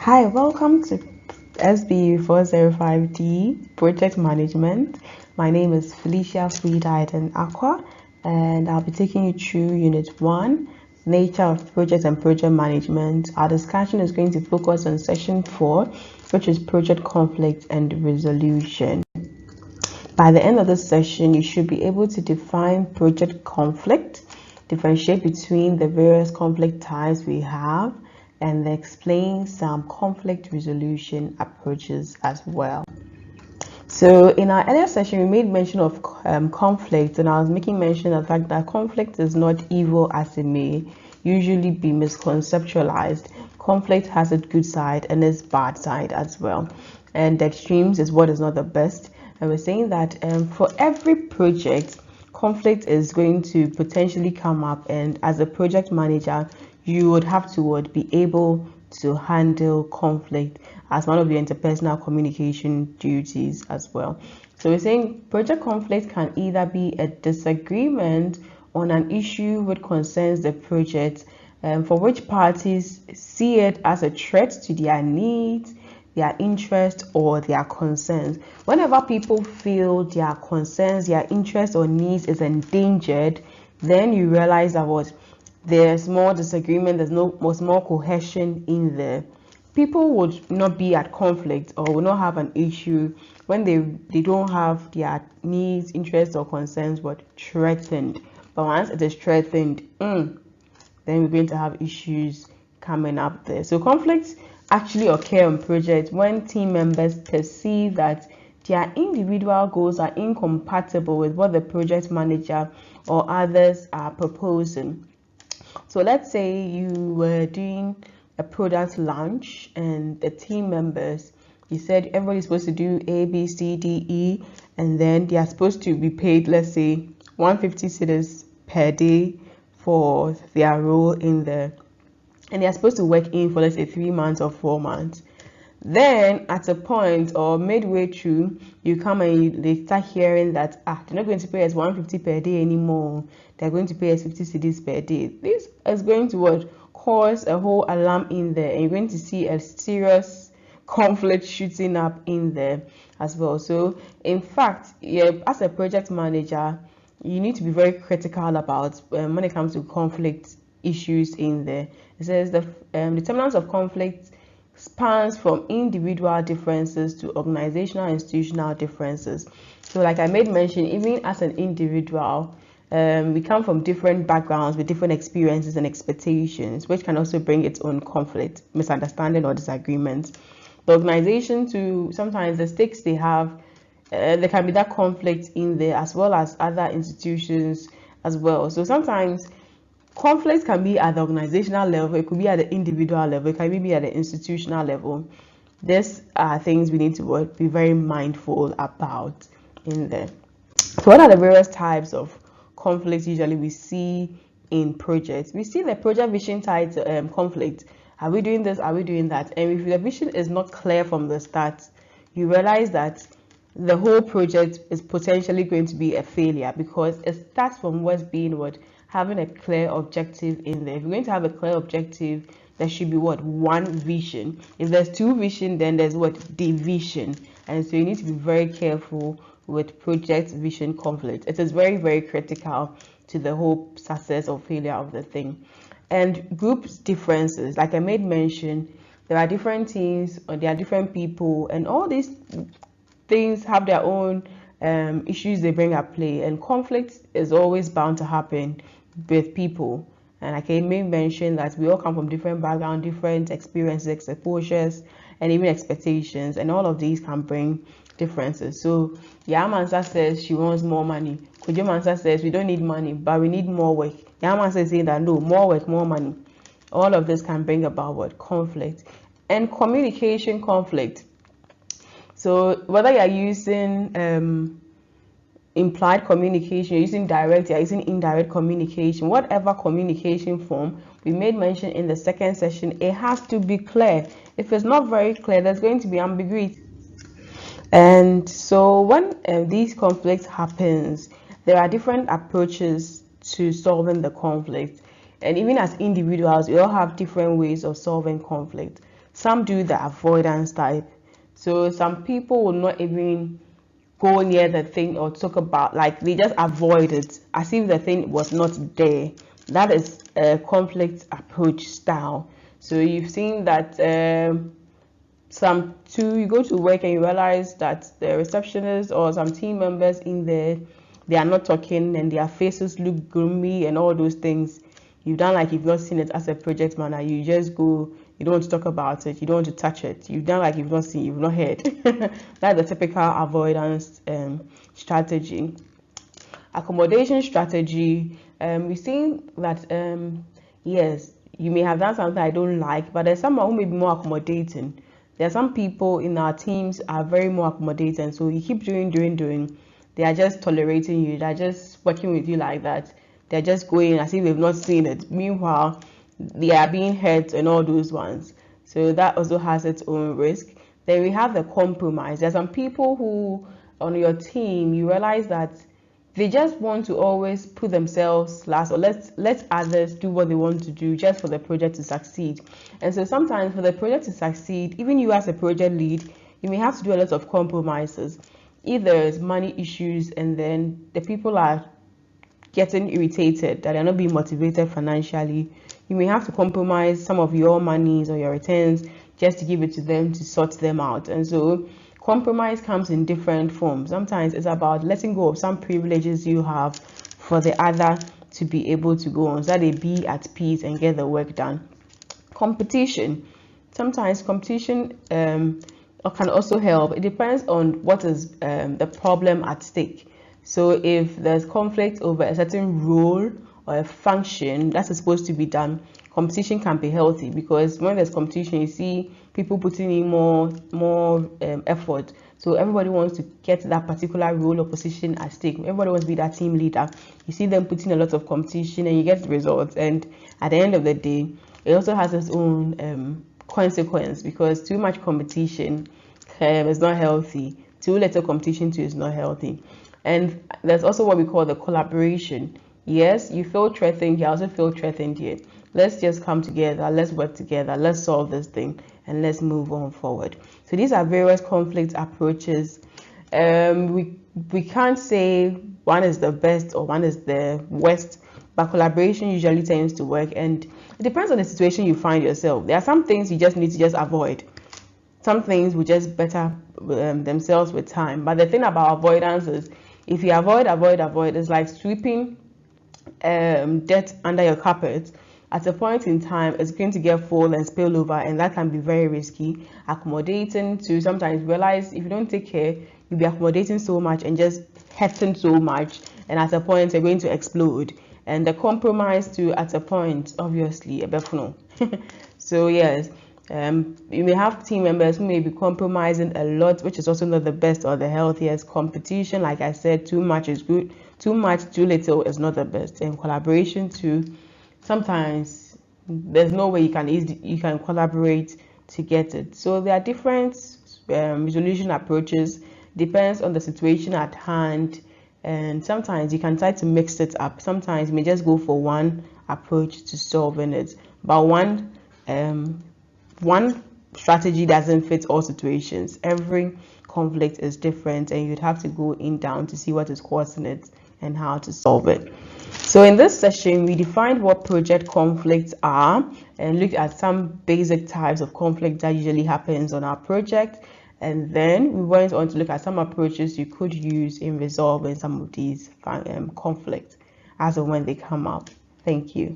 Hi, welcome to SBU 405D Project Management. My name is Felicia Freediden Aqua, and I'll be taking you through Unit 1, Nature of Project and Project Management. Our discussion is going to focus on Section 4, which is Project Conflict and Resolution. By the end of this session, you should be able to define project conflict, differentiate between the various conflict types we have, and explain some conflict resolution approaches as well. So in our earlier session, we made mention of conflict, and I was making mention of the fact that conflict is not evil as it may usually be misconceptualized. Conflict has its good side and its bad side as well, and the extremes is what is not the best. And we're saying that for every project, conflict is going to potentially come up, and as a project manager, you would have to be able to handle conflict as one of your interpersonal communication duties as well. So we're saying project conflict can either be a disagreement on an issue which concerns the project, for which parties see it as a threat to their needs, their interest, or their concerns. Whenever people feel their concerns, their interest or needs is endangered, then you realize that there's more disagreement, there's more cohesion in there. People would not be at conflict or will not have an issue when they don't have their needs, interests, or concerns threatened. But once it is threatened, then we're going to have issues coming up there. So conflicts actually occur on projects when team members perceive that their individual goals are incompatible with what the project manager or others are proposing. So let's say you were doing a product launch and the team members, you said everybody's supposed to do A, B, C, D, E, and then they are supposed to be paid, let's say, 150 cedis per day for their role in the, and they are supposed to work in for, let's say, 3 months or 4 months. Then at a point or midway through, you come and they start hearing that they're not going to pay us 150 per day anymore. They're going to pay us 50 cedis per day. This is going to cause a whole alarm in there, and you're going to see a serious conflict shooting up in there as well. So in fact, as a project manager, you need to be very critical about when it comes to conflict issues in there. It says the determinants of conflict spans from individual differences to organizational and institutional differences. So like I made mention, even as an individual, we come from different backgrounds with different experiences and expectations, which can also bring its own conflict, misunderstanding, or disagreement. The organization too, sometimes the stakes they have, there can be that conflict in there, as well as other institutions as well. So sometimes conflict can be at the organizational level, it could be at the individual level, it can be at the institutional level. These are things we need to be very mindful about in there. So what are the various types of conflicts usually we see in projects? We see the project vision tied to conflict. Are we doing this? Are we doing that? And if the vision is not clear from the start, you realize that the whole project is potentially going to be a failure, because it starts from what's being having a clear objective in there. If you're going to have a clear objective, there should be one vision. If there's two vision, then there's division. And so you need to be very careful with project vision conflict. It is very, very critical to the whole success or failure of the thing. And group differences, like I made mention, there are different teams or there are different people, and all these things have their own issues they bring at play, and conflict is always bound to happen with people. And like I may mention that we all come from different backgrounds, different experiences, exposures, and even expectations, and all of these can bring differences. So Yamansa says she wants more money. Kujomansa says we don't need money, but we need more work. Yamansa is saying that no, more work, more money. All of this can bring about conflict. And communication conflict. So whether you're using implied communication, you're using direct, you're using indirect communication, whatever communication form, we made mention in the second session, it has to be clear. If it's not very clear, there's going to be ambiguity. And so when these conflicts happens, there are different approaches to solving the conflict. And even as individuals, we all have different ways of solving conflict. some do the avoidance type. So some people will not even go near the thing or talk about, like they just avoid it as if the thing was not there. That is a conflict approach style. So you've seen that you go to work and you realize that the receptionist or some team members in there, they are not talking and their faces look gloomy and all those things. You've done like you've not seen it as a project manager. You just go, you don't want to talk about it, you don't want to touch it. You've done like you've not seen, you've not heard. That's the typical avoidance strategy. Accommodation strategy, we've seen that yes, you may have done something I don't like, but there's someone who may be more accommodating. There are some people in our teams are very more accommodating, so you keep doing. They are just tolerating you, they're just working with you like that. They're just going as if they've not seen it. Meanwhile, they are being hurt and all those ones. So that also has its own risk. Then we have the compromise. There are some people who on your team, you realize that they just want to always put themselves last, or let others do what they want to do just for the project to succeed. And so sometimes for the project to succeed, even you as a project lead, you may have to do a lot of compromises. If there's money issues and then the people are getting irritated that they're not being motivated financially, you may have to compromise some of your monies or your returns just to give it to them to sort them out. And so compromise comes in different forms. Sometimes it's about letting go of some privileges you have for the other to be able to go on, so that they be at peace and get the work done. Competition. Sometimes competition can also help. It depends on what is the problem at stake. So if there's conflict over a certain role or a function that's supposed to be done, competition can be healthy, because when there's competition, you see people putting in more effort. So everybody wants to get that particular role or position at stake. Everybody wants to be that team leader. You see them putting a lot of competition and you get the results. And at the end of the day, it also has its own consequence, because too much competition is not healthy. Too little competition too is not healthy. And there's also what we call the collaboration. Yes, you feel threatened, you also feel threatened here. Let's just come together, let's work together, let's solve this thing, and let's move on forward. So these are various conflict approaches. We can't say one is the best or one is the worst, but collaboration usually tends to work, and it depends on the situation you find yourself. There are some things you just need to just avoid. Some things will just better themselves with time. But the thing about avoidance is, if you avoid, it's like sweeping dirt under your carpet. At a point in time, it's going to get full and spill over, and that can be very risky. Accommodating to sometimes realize if you don't take care, you'll be accommodating so much and just hurting so much, and at a point you're going to explode. And the compromise to at a point, obviously, a bit no. So yes, you may have team members who may be compromising a lot, which is also not the best or the healthiest. Competition, like I said, too much is good, too much, too little is not the best. And collaboration too, sometimes there's no way you can collaborate to get it. So there are different resolution approaches, depends on the situation at hand, and sometimes you can try to mix it up. Sometimes you may just go for one approach to solving it, but one strategy doesn't fit all situations. Every conflict is different, and you'd have to go in down to see what is causing it and how to solve it. So in this session, we defined what project conflicts are and looked at some basic types of conflict that usually happens on our project. And then we went on to look at some approaches you could use in resolving some of these conflicts as and when they come up. Thank you.